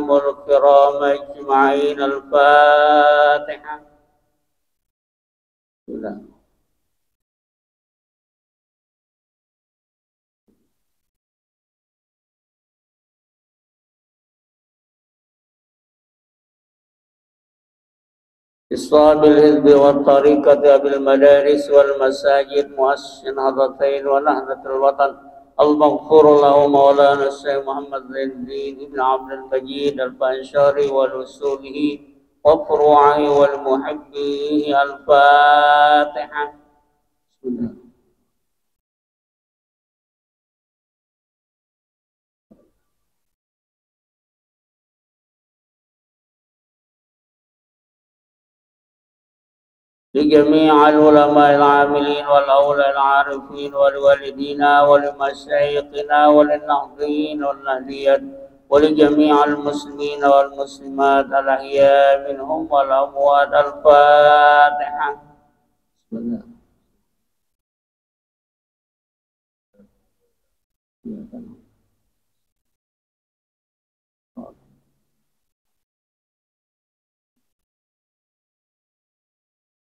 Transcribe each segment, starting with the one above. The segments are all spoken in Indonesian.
معكم الكرام أجمعين. الفاتحة. إصحاب الحزب والطريقة بالمدارس والمساجد مؤسسين هذتين ونهضة الوطن المغفور له مولانا الشيخ محمد زين الدين بن عبد المجيد البنشاري ولوصوله وفروعه والمحبيه. الفاتحة. لجميع العلماء العاملين والأولياء العارفين ولوالدينا ولمشايخنا وللناهضين والناهديات ولجميع المسلمين والمسلمات الأحياء منهم والأموات. الفاتحة. بسم الله.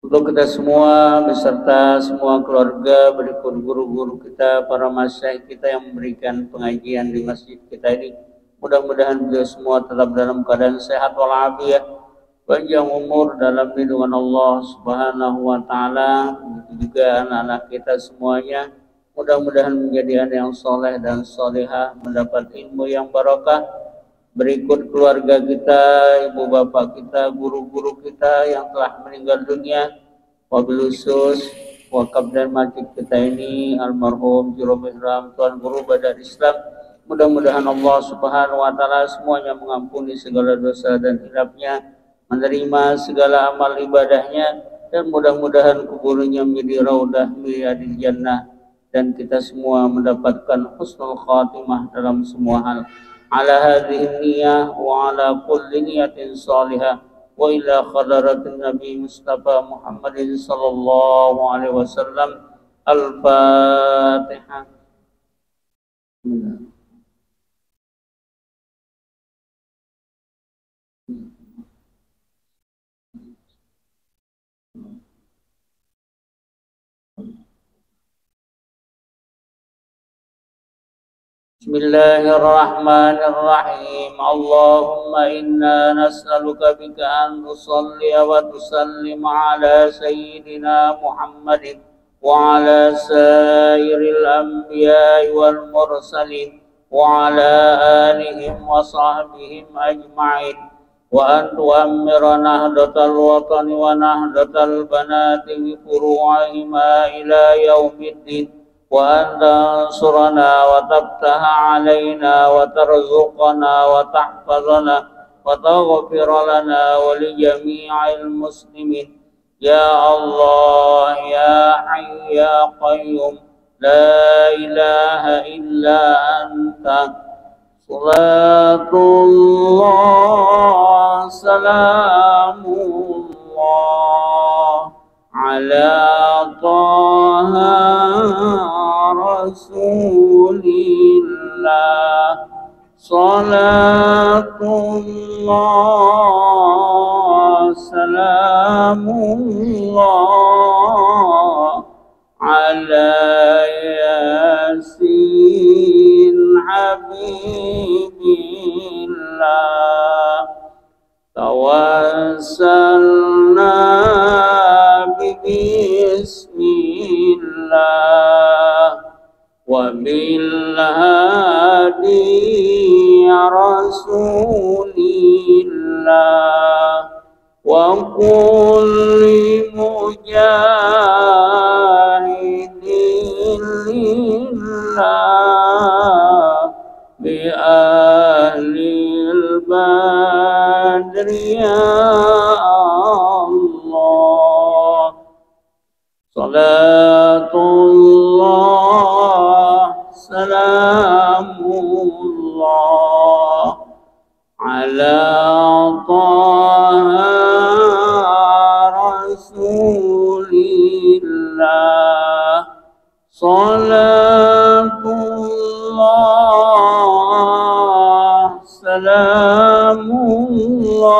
Untuk kita semua beserta semua keluarga, berikut guru-guru kita, para masyaikh kita yang memberikan pengajian di masjid kita ini, mudah-mudahan beliau semua tetap dalam keadaan sehat walafiat, panjang umur dalam lindungan Allah Subhanahu wa taala. Begitu juga anak-anak kita semuanya, mudah-mudahan menjadi anak yang soleh dan solehah, mendapat ilmu yang barokah. Berikut keluarga kita, ibu bapak kita, guru-guru kita yang telah meninggal dunia, wabil khusus wakaf dan masjid kita ini almarhum Juru Mihram Tuan Guru Badan Islam. Mudah-mudahan Allah Subhanahu wa taala semuanya mengampuni segala dosa dan hilafnya, menerima segala amal ibadahnya, dan mudah-mudahan kuburnya menjadi raudah riyadil jannah, dan kita semua mendapatkan husnul khatimah dalam semua hal. Ala hadhihi niyyah wa ala kulli niyatin salihah wa ila khadaratin Nabi Mustafa Muhammadin sallallahu alaihi wasallam. Al-Fatihah. Bismillahirrahmanirrahim. Allahumma inna nas'aluka bika an nusalli wa tusallim ala sayyidina Muhammadin wa ala sairil anbiya'i wal mursalin wa ala alihim wa sahbihim ajma'in, wa an tu'ammira nahdatal watani wa nahdatal banati bi furu'ihima ila yaumiddin, wa an tansurana wa tabtaha alaina wa tarzuqana wa tahfazana wa taghfir lana wa li jami'il muslimin. Ya Allah, ya Hayy ya Qayyum, la ilaha illa anta. Salatullah salamullah ala Taha Rasulillah. Salatullah salamullah ala Yasin Habibillah. Tawassalna bismillah wa bil hadi rasulillah wa kulli mujahidin lillah bi ahlil badri ya Allah. Salatullah salamullah ala Taha Rasulillah. Salatullah salamullah Salamullah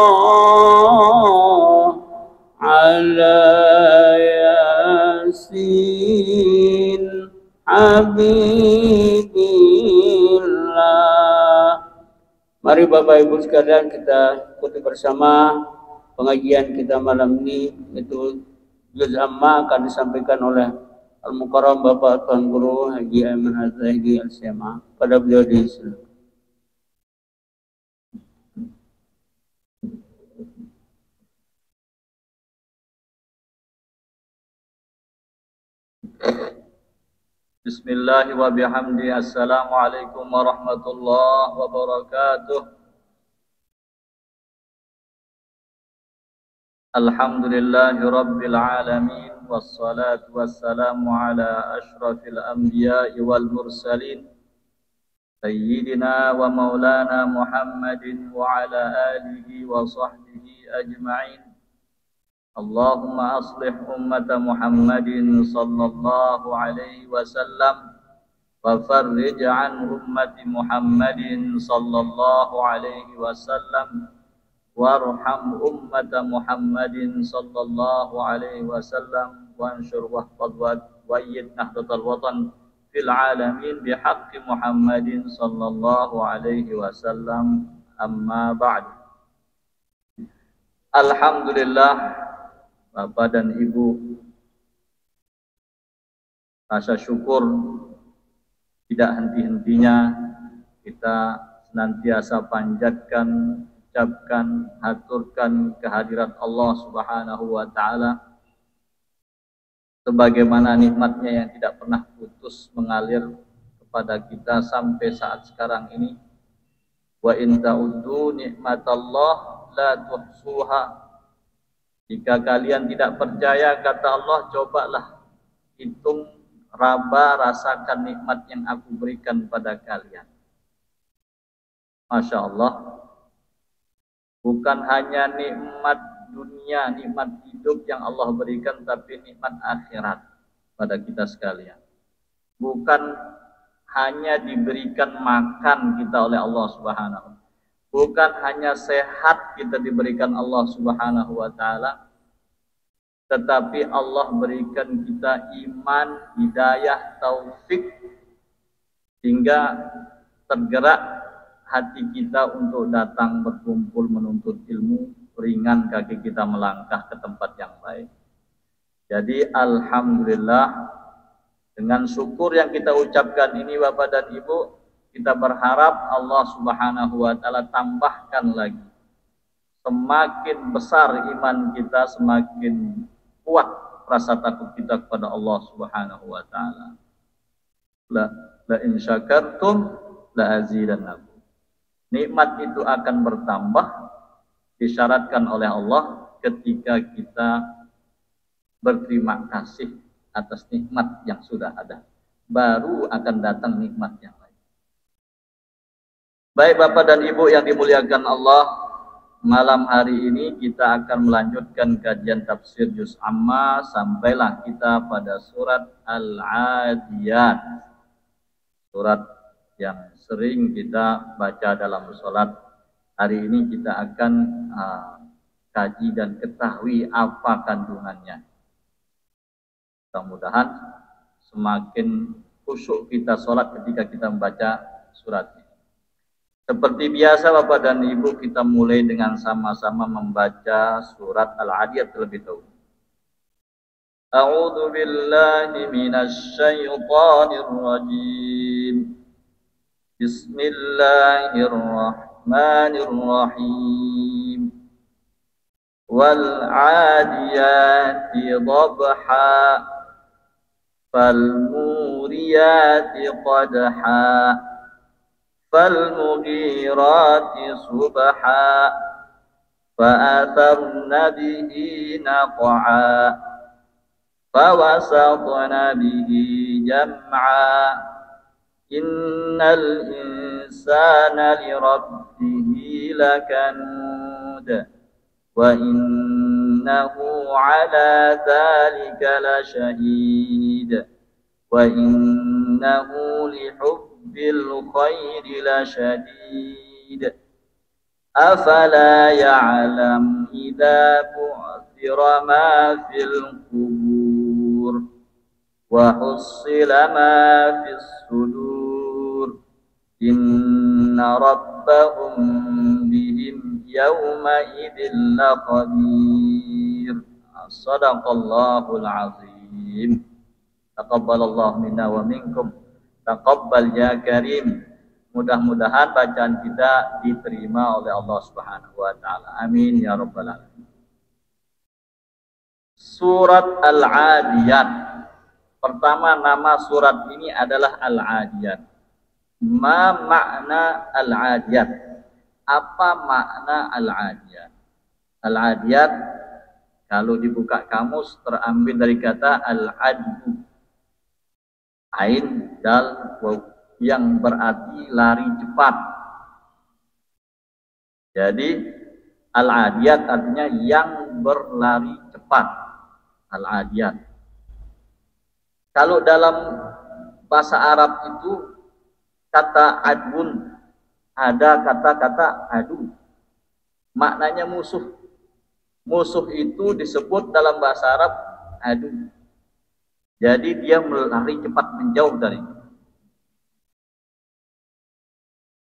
ala Yasin Habibillah. Mari Bapak Ibu sekalian kita ikuti bersama pengajian kita malam ini, itu juz amma akan disampaikan oleh Al-Mukarram Bapak Tuan Guru Haji Aiman Az-Zahidi Al-Syama. Pada beliau disilakan. Bismillah wa bihamdi. Assalamualaikum warahmatullahi wabarakatuh. Alhamdulillahi rabbil alamin. Wassalatu wassalamu ala ashrafil anbiya'i wal mursalin Sayyidina wa maulana Muhammadin wa ala alihi wa sahbihi ajma'in. Allahumma aslih ummata Muhammadin sallallahu alaihi wasallam wa farrij an ummati Muhammadin sallallahu alaihi wasallam warham ummata Muhammadin sallallahu alaihi wasallam wa anshur wahfad wa wayyid nahdatal watan fil alamin bihaqqi Muhammadin sallallahu alaihi wasallam. Amma ba'd. Alhamdulillah, Bapak dan Ibu, rasa syukur tidak henti-hentinya kita senantiasa panjatkan, ucapkan, haturkan kehadirat Allah Subhanahu wa Ta'ala, sebagaimana nikmatnya yang tidak pernah putus mengalir kepada kita sampai saat sekarang ini. Wa in ta'uddu nikmatallah la tuhsuha. Jika kalian tidak percaya, kata Allah, cobalah hitung, raba, rasakan nikmat yang aku berikan pada kalian. Masya Allah, bukan hanya nikmat dunia, nikmat hidup yang Allah berikan, tapi nikmat akhirat pada kita sekalian. Bukan hanya diberikan makan kita oleh Allah Subhanahu wa Ta'ala, bukan hanya sehat kita diberikan Allah Subhanahu wa Ta'ala, tetapi Allah berikan kita iman, hidayah, taufik, hingga tergerak hati kita untuk datang berkumpul menuntut ilmu, ringan kaki kita melangkah ke tempat yang baik. Jadi alhamdulillah, dengan syukur yang kita ucapkan ini Bapak dan Ibu, kita berharap Allah Subhanahu wa Ta'ala tambahkan lagi. Semakin besar iman kita, semakin kuat rasa takut kita kepada Allah Subhanahu wa Ta'ala. La in syakartum la azidannakum. Nikmat itu akan bertambah, disyaratkan oleh Allah ketika kita berterima kasih atas nikmat yang sudah ada. Baru akan datang nikmat yang lain. Baik Bapak dan Ibu yang dimuliakan Allah, malam hari ini kita akan melanjutkan kajian tafsir juz amma, sampailah kita pada surat Al-Adiyat, surat yang sering kita baca dalam sholat. Hari ini kita akan kaji dan ketahui apa kandungannya. Mudah-mudahan semakin khusyuk kita sholat ketika kita membaca surat ini. Seperti biasa Bapak dan Ibu, kita mulai dengan sama-sama membaca surat Al-Adiyat terlebih dahulu. A'udzu billahi minasy syaithanir rajim. Bismillahirrahmanirrahim. Wal 'adiyati dhabha fal muriyati qadha فالمغيرات صبحا فأثرن به نقعا فوسطن به جمعا إن الإنسان لربه لكنود وإنه على ذلك لشهيد وإنه لحب بالخير لشديد afala ya'lam idza bu'thira ma fil qubur wa hussila ma fis sudur inna rabbahum bihim yawma idzin laqadir. Shadaqallahul azim. Taqabbalallahu minna wa minkum. Taqabbal ya karim. Mudah-mudahan bacaan kita diterima oleh Allah Subhanahu wa taala. Amin ya rabbal alamin. Surat Al-Adiyat. Pertama, nama surat ini adalah Al-Adiyat. Ma makna Al-Adiyat? Apa makna Al-Adiyat? Al-Adiyat kalau dibuka kamus terambil dari kata Al-Adyu. Ain dal waw, yang berarti lari cepat. Jadi Al-Adiyat artinya yang berlari cepat. Al-Adiyat. Kalau dalam bahasa Arab itu kata adun, ada kata-kata adu, maknanya musuh. Musuh itu disebut dalam bahasa Arab adu. Jadi dia melari cepat menjauh dari.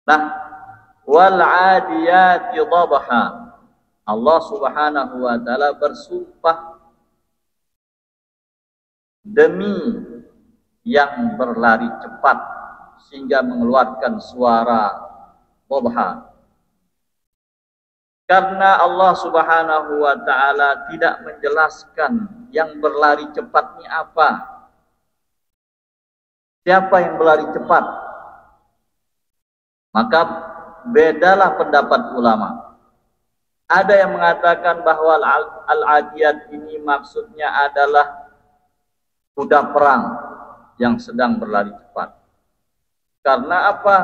Nah, wal adiyati dhabha. Allah Subhanahu wa taala bersumpah demi yang berlari cepat sehingga mengeluarkan suara dhabha. Karena Allah Subhanahu wa taala tidak menjelaskan yang berlari cepat ini apa. Siapa yang berlari cepat? Maka bedalah pendapat ulama. Ada yang mengatakan bahwa Al-Adiyat ini maksudnya adalah kuda perang yang sedang berlari cepat. Karena apa?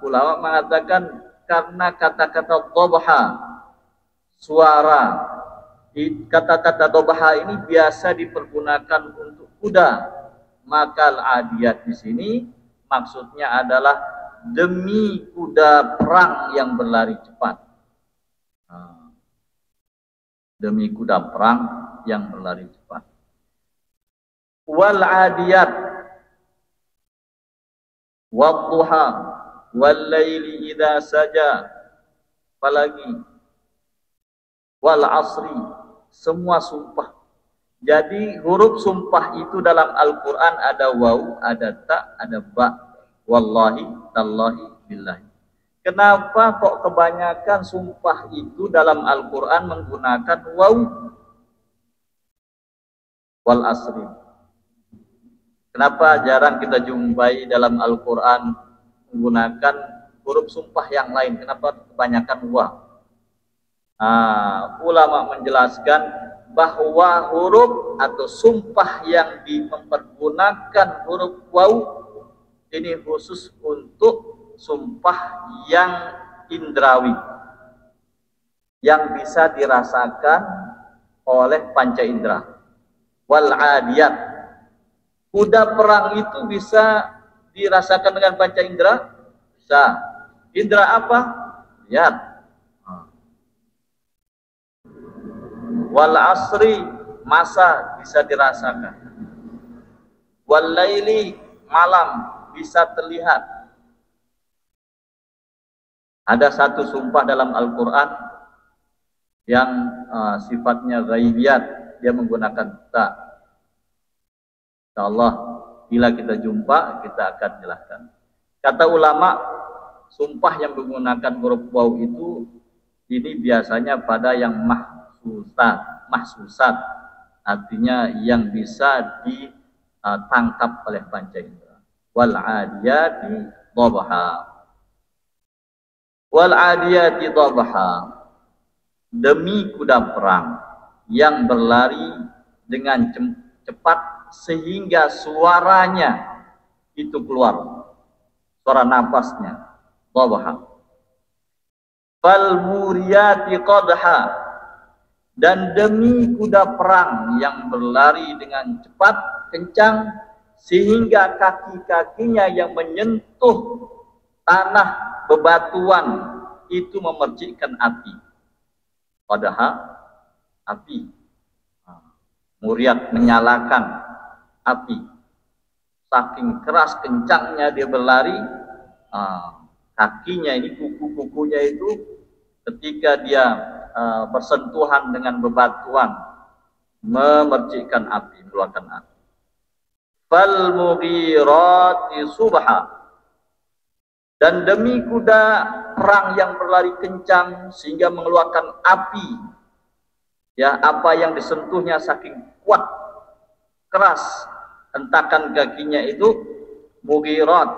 Ulama mengatakan karena kata-kata dhabha, suara, kata-kata dhabha ini biasa dipergunakan untuk kuda. Maka Al-Adiyat di sini maksudnya adalah demi kuda perang yang berlari cepat. Demi kuda perang yang berlari cepat. Wal adiyat wadduha wal laili idza saja. Apalagi wal asri, semua sumpah. Jadi huruf sumpah itu dalam Al-Qur'an ada waw, ada ta, ada ba. Wallahi, tallahi, billahi. Kenapa kok kebanyakan sumpah itu dalam Al-Qur'an menggunakan waw? Wal asri. Kenapa jarang kita jumpai dalam Al-Quran menggunakan huruf sumpah yang lain? Kenapa kebanyakan waw? Ulama menjelaskan bahwa huruf atau sumpah yang mempergunakan huruf waw ini khusus untuk sumpah yang indrawi, yang bisa dirasakan oleh panca indera. Wal adiyat, kuda perang itu bisa dirasakan dengan panca indera? Bisa. Indera apa? Lihat. Wal asri, masa bisa dirasakan. Wal laili, malam bisa terlihat. Ada satu sumpah dalam Al-Quran yang sifatnya ghaibiyat, dia menggunakan ta. Insyaallah bila kita jumpa kita akan jelaskan. Kata ulama, sumpah yang menggunakan huruf waw itu ini biasanya pada yang mahsusat, artinya yang bisa ditangkap oleh panca indera. Wal adiyati dhabha. Wal adiyati dhabha, demi kuda perang yang berlari dengan cepat sehingga suaranya itu keluar, suara nafasnya. Dhabha. Fal muriyati qadha, dan demi kuda perang yang berlari dengan cepat, kencang, sehingga kaki-kakinya yang menyentuh tanah bebatuan itu memercikkan api. Padahal api, Muriat menyalakan api. Saking keras kencangnya dia berlari, kakinya ini, kuku-kukunya itu ketika dia bersentuhan dengan bebatuan memercikkan api, mengeluarkan api. Fal mughirati subha, dan demi kuda perang yang berlari kencang sehingga mengeluarkan api, ya, apa yang disentuhnya saking kuat, keras, hentakan kakinya itu mughirat,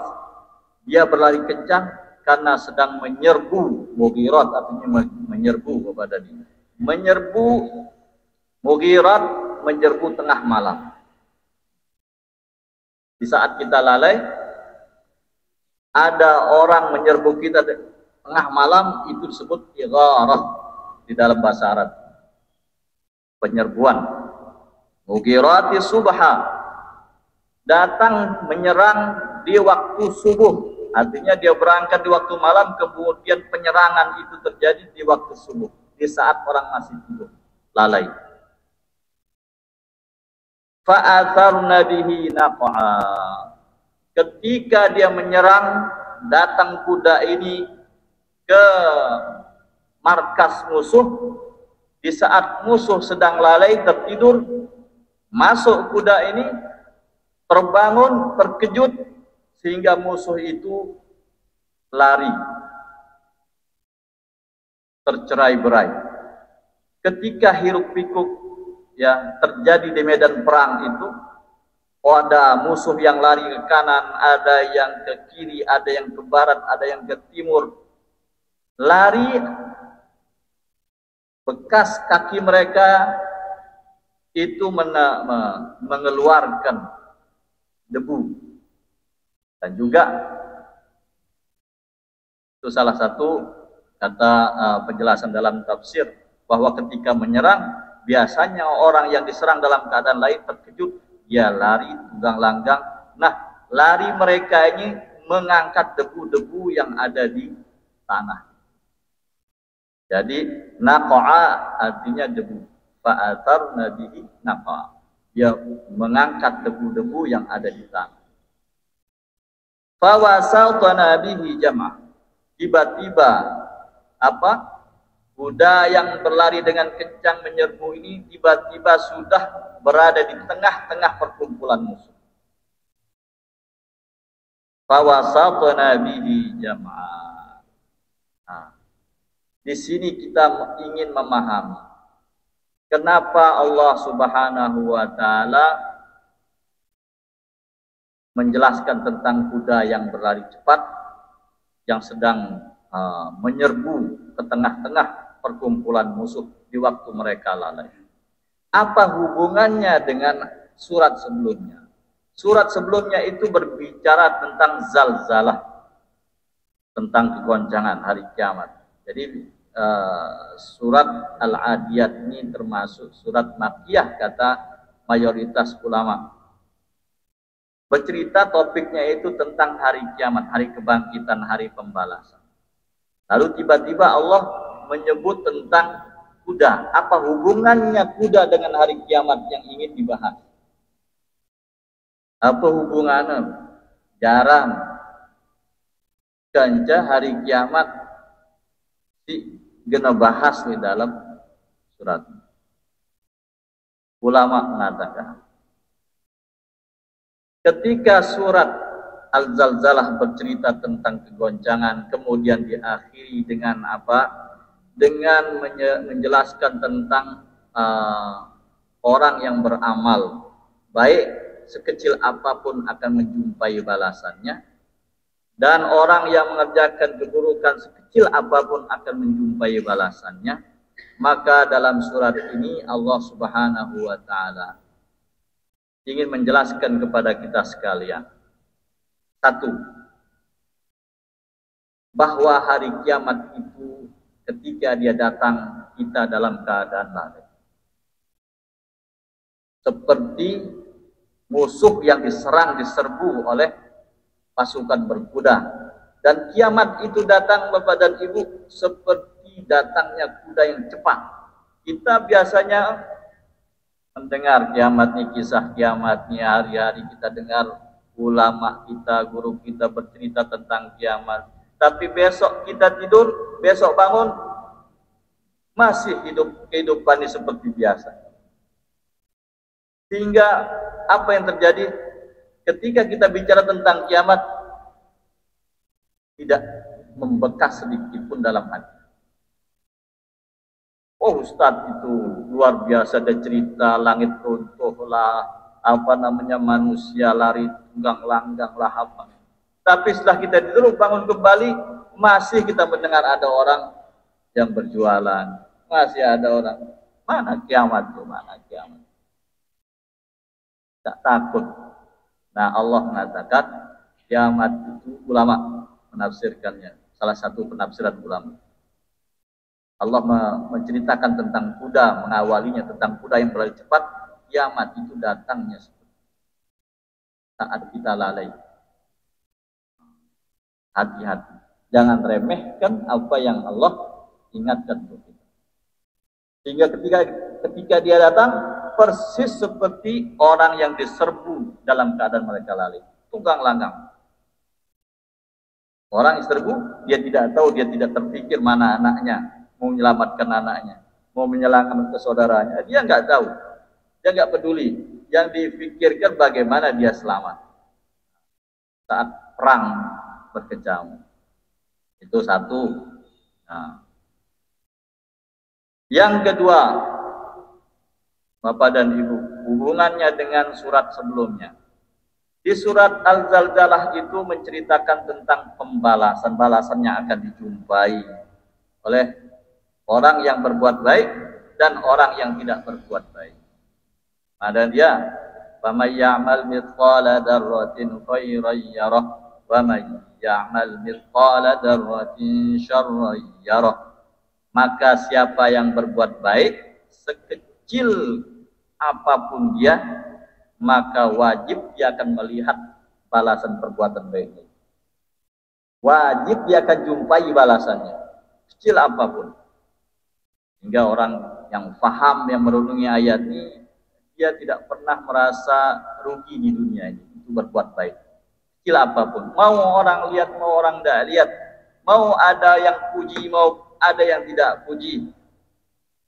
dia berlari kencang karena sedang menyerbu. Mughirat artinya menyerbu kepada dia. Menyerbu, mughirat, menyerbu tengah malam. Di saat kita lalai, ada orang menyerbu kita tengah malam, itu disebut igharah di dalam bahasa Arab. Penyerbuan. Mughirati subha, datang menyerang di waktu subuh. Artinya dia berangkat di waktu malam, kemudian penyerangan itu terjadi di waktu subuh, di saat orang masih tidur, lalai. Fa'atharna bihi naq'a, ketika dia menyerang, datang kuda ini ke markas musuh, di saat musuh sedang lalai tertidur, masuk kuda ini, terbangun, terkejut, sehingga musuh itu lari, tercerai-berai. Ketika hiruk pikuk, ya, terjadi di medan perang itu, ada musuh yang lari ke kanan, ada yang ke kiri, ada yang ke barat, ada yang ke timur. Lari, bekas kaki mereka itu mengeluarkan debu. Dan juga itu salah satu kata penjelasan dalam tafsir, bahwa ketika menyerang, biasanya orang yang diserang dalam keadaan lain terkejut, dia lari tunggang langgang. Nah, lari mereka ini mengangkat debu-debu yang ada di tanah. Jadi naqa'a artinya debu. Fa'atharna bihi naqa'a, dia mengangkat debu-debu yang ada di tanah. Fawasatna bihi jama', tiba-tiba kuda yang berlari dengan kencang menyerbu ini tiba-tiba sudah berada di tengah-tengah perkumpulan musuh. Fawasatna bihi jama'. Nah, di sini kita ingin memahami kenapa Allah Subhanahu wa taala menjelaskan tentang kuda yang berlari cepat, yang sedang menyerbu ke tengah-tengah perkumpulan musuh di waktu mereka lalai. Apa hubungannya dengan surat sebelumnya? Surat sebelumnya itu berbicara tentang zalzalah, tentang kegoncangan hari kiamat. Jadi surat Al-Adiyat ini termasuk surat Makkiyah kata mayoritas ulama. Bercerita topiknya itu tentang hari kiamat, hari kebangkitan, hari pembalasan. Lalu tiba-tiba Allah menyebut tentang kuda. Apa hubungannya kuda dengan hari kiamat yang ingin dibahas? Apa hubungannya? Jarang kanca hari kiamat gena bahas di dalam surat. Ulama mengatakan, ketika surat Al-Zalzalah bercerita tentang kegoncangan, kemudian diakhiri dengan dengan menjelaskan tentang orang yang beramal baik sekecil apapun akan menjumpai balasannya, dan orang yang mengerjakan keburukan sekecil apapun akan menjumpai balasannya. Maka dalam surat ini Allah Subhanahu wa taala ingin menjelaskan kepada kita sekalian, satu, bahwa hari kiamat itu ketika dia datang, kita dalam keadaan lalai, seperti musuh yang diserbu oleh pasukan berkuda. Dan kiamat itu datang Bapak dan Ibu seperti datangnya kuda yang cepat. Kita biasanya mendengar kiamat nih, kisah kiamat nih, hari-hari kita dengar ulama kita, guru kita bercerita tentang kiamat. Tapi besok kita tidur, besok bangun, masih hidup kehidupan ini seperti biasa. Sehingga apa yang terjadi ketika kita bicara tentang kiamat, tidak membekas sedikit pun dalam hati. Oh Ustadz, itu luar biasa, ada cerita langit runtuh lah, apa namanya, manusia lari tunggang langgang lah apa. Tapi setelah kita tidur bangun kembali, masih kita mendengar ada orang yang berjualan, masih ada orang. Mana kiamat tuh, mana kiamat? Tak takut. Nah Allah mengatakan kiamat itu, ulama menafsirkannya, salah satu penafsiran ulama, Allah menceritakan tentang kuda, mengawalinya tentang kuda yang berlari cepat. Kiamat itu datangnya saat kita lalai. Hati-hati, jangan remehkan apa yang Allah ingatkan untuk kita. Sehingga ketika dia datang, persis seperti orang yang diserbu dalam keadaan mereka lalai, tunggang langgang. Orang diserbu, dia tidak tahu, dia tidak terpikir mana anaknya, mau menyelamatkan anaknya, mau menyelamatkan saudaranya, dia nggak tahu, dia nggak peduli. Yang dipikirkan bagaimana dia selamat saat perang berkecamuk. Itu satu. Nah, yang kedua, Bapak dan Ibu, hubungannya dengan surat sebelumnya. Di surat Al-Zalzalah itu menceritakan tentang pembalasan yang akan dijumpai oleh orang yang berbuat baik dan orang yang tidak berbuat baik. Ada dia, "Faman ya'mal mithqala dzarratin khairan yarah, wa man ya'mal mithqala dzarratin syarran yarah." Maka siapa yang berbuat baik sekecil apapun dia, maka wajib dia akan melihat balasan perbuatan baiknya. Wajib dia akan jumpai balasannya, kecil apapun. Hingga orang yang faham, yang merenungi ayat ini, dia tidak pernah merasa rugi di dunia ini itu berbuat baik, kecil apapun. Mau orang lihat, mau orang tidak lihat, mau ada yang puji, mau ada yang tidak puji,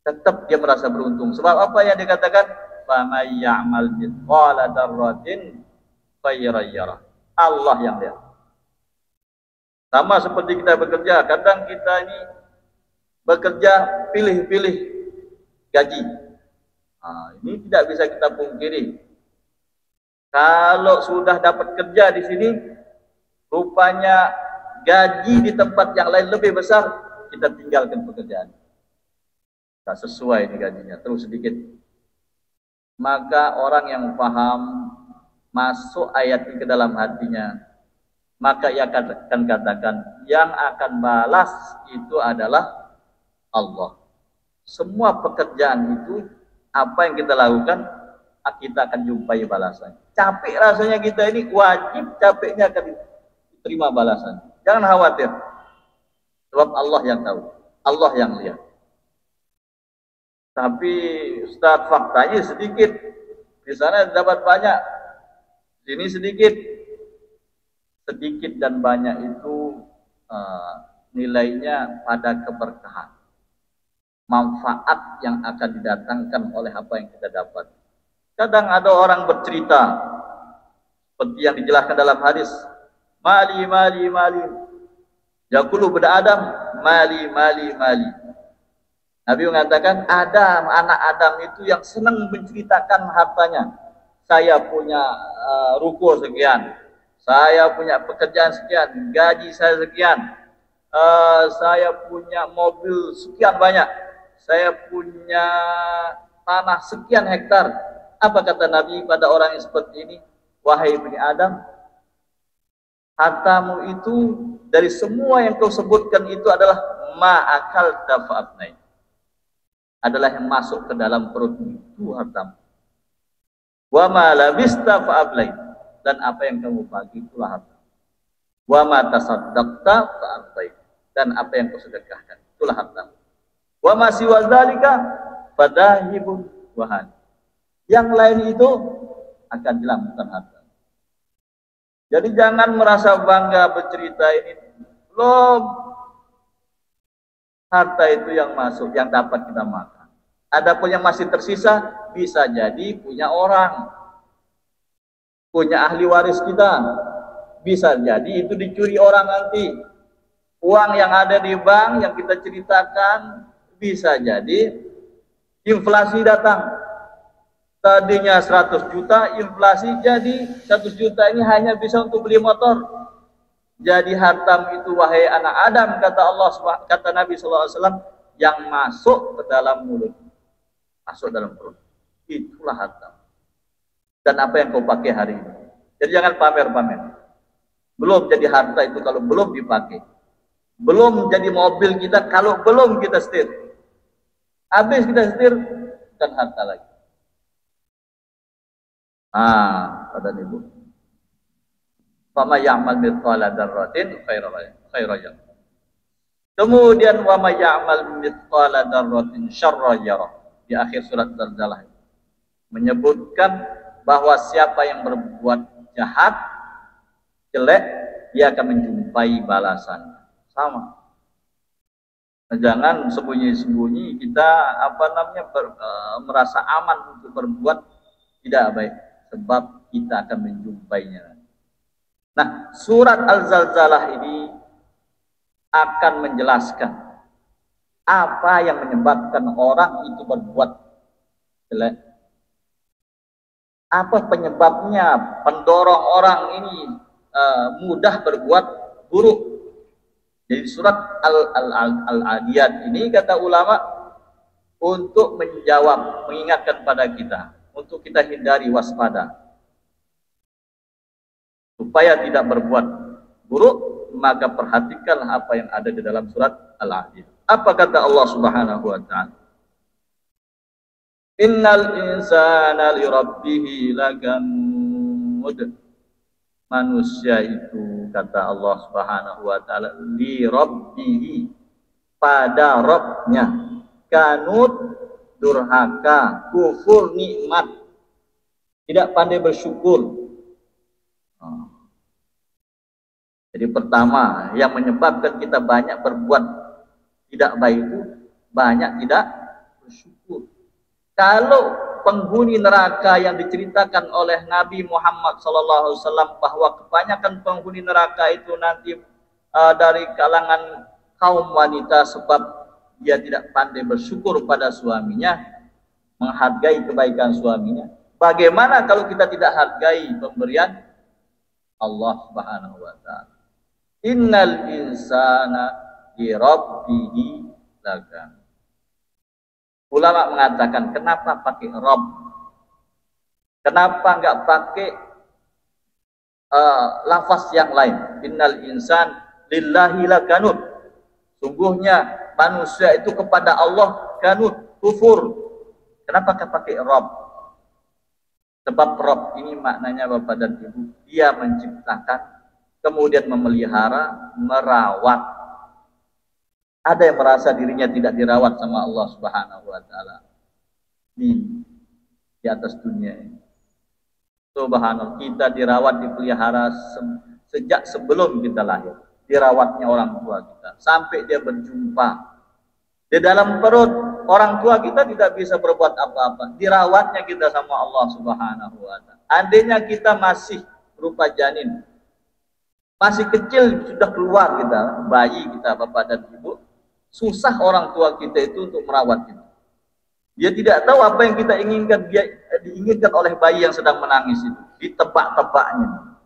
tetap dia merasa beruntung. Sebab apa yang dikatakan? "Faman ya'mal mithqala dzarratin khairan yarah." Allah yang lihat. Sama seperti kita bekerja, kadang kita ini bekerja pilih-pilih gaji. Nah, ini tidak bisa kita pungkiri. Kalau sudah dapat kerja di sini, rupanya gaji di tempat yang lain lebih besar, kita tinggalkan pekerjaan. Tak sesuai ini gajinya, terus sedikit. Maka orang yang paham, masuk ayat ini ke dalam hatinya, maka ia akan katakan, yang akan balas itu adalah Allah. Semua pekerjaan itu, apa yang kita lakukan, kita akan jumpai balasan. Capek rasanya kita ini, wajib capeknya akan diterima balasan. Jangan khawatir, sebab Allah yang tahu, Allah yang lihat. Tapi Ustaz, faktanya sedikit, di sana dapat banyak, sini sedikit. Sedikit dan banyak itu nilainya pada keberkahan, manfaat yang akan didatangkan oleh apa yang kita dapat. Kadang ada orang bercerita seperti yang dijelaskan dalam hadis, "Mali, mali, mali." Yaqulu bani Adam, "Mali, mali, mali." Nabi mengatakan, Adam, anak Adam itu yang senang menceritakan hartanya. Saya punya ruko sekian, saya punya pekerjaan sekian, gaji saya sekian, saya punya mobil sekian banyak, saya punya tanah sekian hektar. Apa kata Nabi pada orang yang seperti ini? "Wahai bani Adam, hartamu itu dari semua yang kau sebutkan itu adalah ma'akal dafa'atnain, adalah yang masuk ke dalam perutmu itu hartamu. Wa ma labista fa'ablain, dan apa yang kamu pagi itulah harta." Wa ma tasaddaqta fa'atai. Dan apa yang kau sedekahkan, itulah harta. Wa ma siwa dzalika fadahibun wahan. Yang lain itu akan hilang, bukan harta. Jadi jangan merasa bangga bercerita ini belum harta itu yang masuk, yang dapat kita makan. Adapun yang masih tersisa bisa jadi punya orang, punya ahli waris kita. Bisa jadi itu dicuri orang nanti. Uang yang ada di bank yang kita ceritakan bisa jadi inflasi datang. Tadinya 100 juta, inflasi jadi 100 juta ini hanya bisa untuk beli motor. Jadi hartam itu wahai anak Adam, kata Nabi SAW, yang masuk ke dalam mulut, masuk dalam perut. Itulah hartam. Dan apa yang kau pakai hari ini. Jadi jangan pamer-pamer. Belum jadi harta itu kalau belum dipakai. Belum jadi mobil kita kalau belum kita setir. Habis kita setir, bukan harta lagi. Kata ibu. Fama ya'mal mithqala dzarratin khairan yarah. Kemudian wa may ya'mal mithqala dzarratin syarran yarah. Di akhir surat Zalzalah menyebutkan bahwa siapa yang berbuat jahat, jelek, dia akan menjumpai balasan sama. Jangan sembunyi-sembunyi kita merasa aman untuk berbuat tidak baik, sebab kita akan menjumpainya. Nah, surat Al-Zalzalah ini akan menjelaskan apa yang menyebabkan orang itu berbuat jelek. Apa penyebabnya pendorong orang ini mudah berbuat buruk. Jadi surat Al-Adiyat ini kata ulama untuk menjawab, mengingatkan pada kita untuk kita hindari, waspada supaya tidak berbuat buruk. Maka perhatikanlah apa yang ada di dalam surat Al-Adiyat. Apa kata Allah Subhanahu wa ta'ala? Innal insana li rabbih lakanud. Manusia itu, kata Allah Subhanahu wa ta'ala, li rabbih, pada Rabbnya, kanud, durhaka, kufur nikmat, tidak pandai bersyukur. Jadi pertama yang menyebabkan kita banyak berbuat tidak baik itu banyak tidak bersyukur. Kalau penghuni neraka yang diceritakan oleh Nabi Muhammad SAW bahwa kebanyakan penghuni neraka itu nanti dari kalangan kaum wanita sebab dia tidak pandai bersyukur pada suaminya, menghargai kebaikan suaminya. Bagaimana kalau kita tidak hargai pemberian Allah Subhanahu wa ta'ala? Innal insana li rabbih lakanud. Ulama mengatakan, kenapa pakai Rabb? Kenapa enggak pakai lafaz yang lain? Innal insan lillahi lakanud. Sungguhnya manusia itu kepada Allah kanud, kufur. Kenapa enggak pakai Rabb? Sebab Rabb ini maknanya Bapak dan Ibu, dia menciptakan, kemudian memelihara, merawat. Ada yang merasa dirinya tidak dirawat sama Allah Subhanahu wa ta'ala di atas dunia ini. Subhanallah, kita dirawat, dipelihara sejak sebelum kita lahir. Dirawatnya orang tua kita sampai dia berjumpa. Di dalam perut orang tua kita tidak bisa berbuat apa-apa. Dirawatnya kita sama Allah Subhanahu wa ta'ala. Andainya kita masih berupa janin, masih kecil sudah keluar kita, bayi kita, Bapak dan Ibu, susah orang tua kita itu untuk merawat kita. Dia tidak tahu apa yang kita inginkan, dia diinginkan oleh bayi yang sedang menangis itu, ditebak-tebaknya.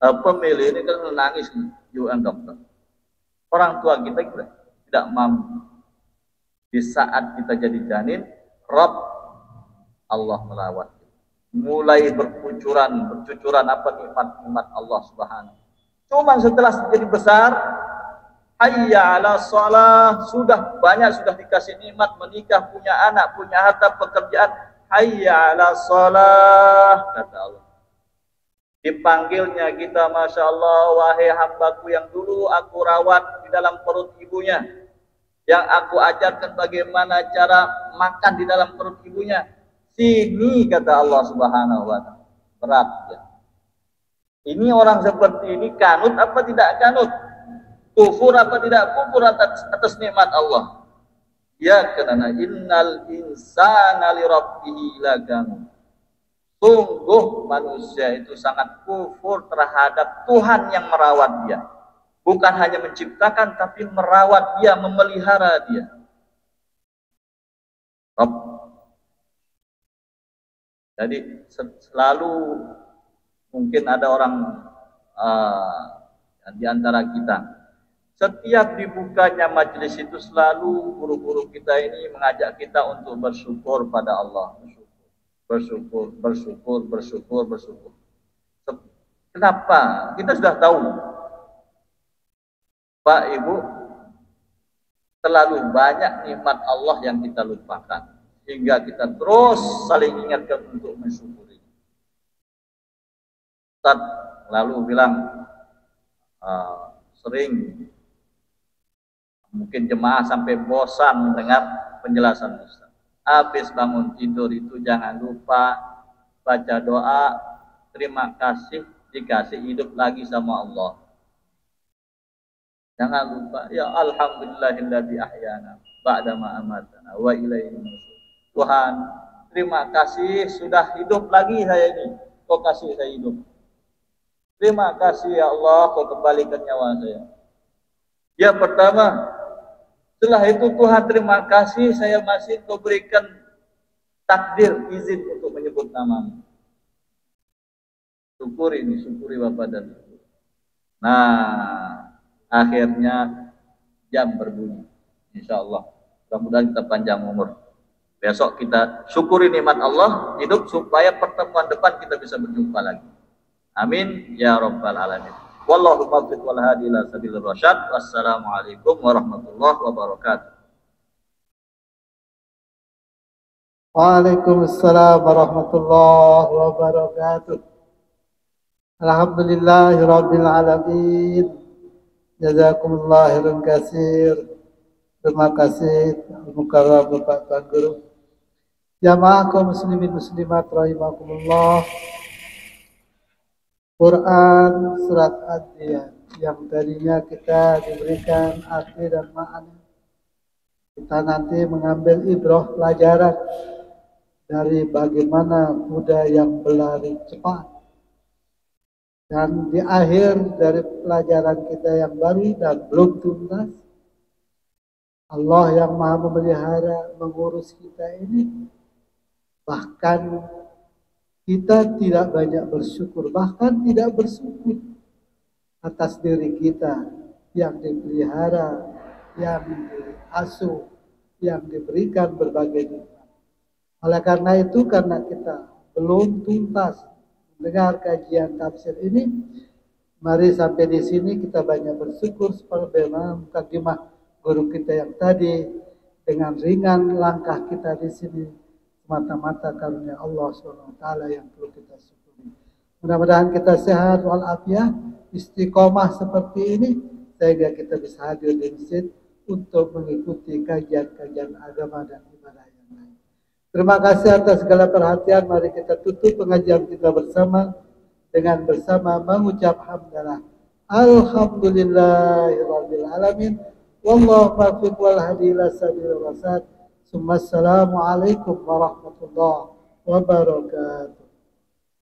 Pemilih ini kan menangis, UN dokter. Orang tua kita tidak mampu. Di saat kita jadi janin, Rabb Allah merawat. Mulai bercucuran apa nikmat-nikmat Allah Subhanahu. Cuma setelah jadi besar, hayya ala shalah, sudah banyak, sudah dikasih nikmat, menikah, punya anak, punya harta, pekerjaan. Hayya ala shalah, kata Allah. Dipanggilnya kita, Masya Allah, wahai hambaku yang dulu aku rawat di dalam perut ibunya, yang aku ajarkan bagaimana cara makan di dalam perut ibunya. Sini, kata Allah Subhanahu wa Ta'ala. Berat ya. Ini orang seperti ini kanut apa tidak kanut? Kufur apa tidak kufur atas nikmat Allah? Ya, karena innal insana li rabbih lakanut. Sungguh manusia itu sangat kufur terhadap Tuhan yang merawat dia. Bukan hanya menciptakan, tapi merawat dia, memelihara dia. Rabb. Jadi selalu mungkin ada orang di antara kita, setiap dibukanya majelis itu selalu guru-guru kita ini mengajak kita untuk bersyukur pada Allah. Bersyukur. Kenapa? Kita sudah tahu, Pak Ibu, terlalu banyak nikmat Allah yang kita lupakan, hingga kita terus saling ingatkan untuk mensyukuri. Ustaz lalu bilang sering mungkin jemaah sampai bosan mendengar penjelasan Ustaz. Habis bangun tidur itu jangan lupa baca doa terima kasih dikasih hidup lagi sama Allah. Jangan lupa ya alhamdulillahilladzi ahyana ba'da ma amatana wa ilaihi nusyur. Tuhan, terima kasih sudah hidup lagi saya ini. Kau kasih saya hidup. Terima kasih ya Allah, kau kembalikan nyawa saya. Ya pertama, setelah itu Tuhan terima kasih saya masih kau berikan takdir izin untuk menyebut namamu. Syukuri Bapak dan Ibu. Nah, akhirnya jam berbunyi. Insya Allah, mudah-mudahan kita panjang umur. Besok kita syukuri nikmat Allah hidup supaya pertemuan depan kita bisa berjumpa lagi. Amin ya rabbal alamin. Wallahu muwaffiq wal hadi ila sabilir rasyad. Wassalamualaikum warahmatullahi wabarakatuh. Waalaikumsalam warahmatullahi wabarakatuh. Alhamdulillahirabbil alamin. Jazakumullahu khairan katsir. Terima kasih Mukarram Bapak Tuan Guru. Jamaah kaum muslimin muslimat rahimakumullah. Quran surat Ad-Diyat yang tadinya kita diberikan arti dan makna, kita nanti mengambil ibrah pelajaran dari bagaimana kuda yang berlari cepat. Dan di akhir dari pelajaran kita yang baru dan belum tuntas, Allah yang maha memelihara mengurus kita ini, bahkan kita tidak banyak bersyukur, bahkan tidak bersyukur atas diri kita yang dipelihara, yang diasuh, yang diberikan berbagai nikmat. Oleh karena itu, karena kita belum tuntas mendengar kajian tafsir ini, mari sampai di sini kita banyak bersyukur seperti mukadimah guru kita yang tadi, dengan ringan langkah kita di sini semata-mata karunia Allah SWT yang perlu kita syukuri. Mudah-mudahan kita sehat walafiat, istiqomah seperti ini sehingga kita bisa hadir di masjid untuk mengikuti kajian-kajian agama dan ibadah yang lain. Terima kasih atas segala perhatian. Mari kita tutup pengajian kita bersama dengan bersama mengucap hamdalah. Alhamdulillahirabbil alamin. Wallahu muwaffiq wal hadi ila sabilir rasyad. Assalamualaikum warahmatullahi wabarakatuh.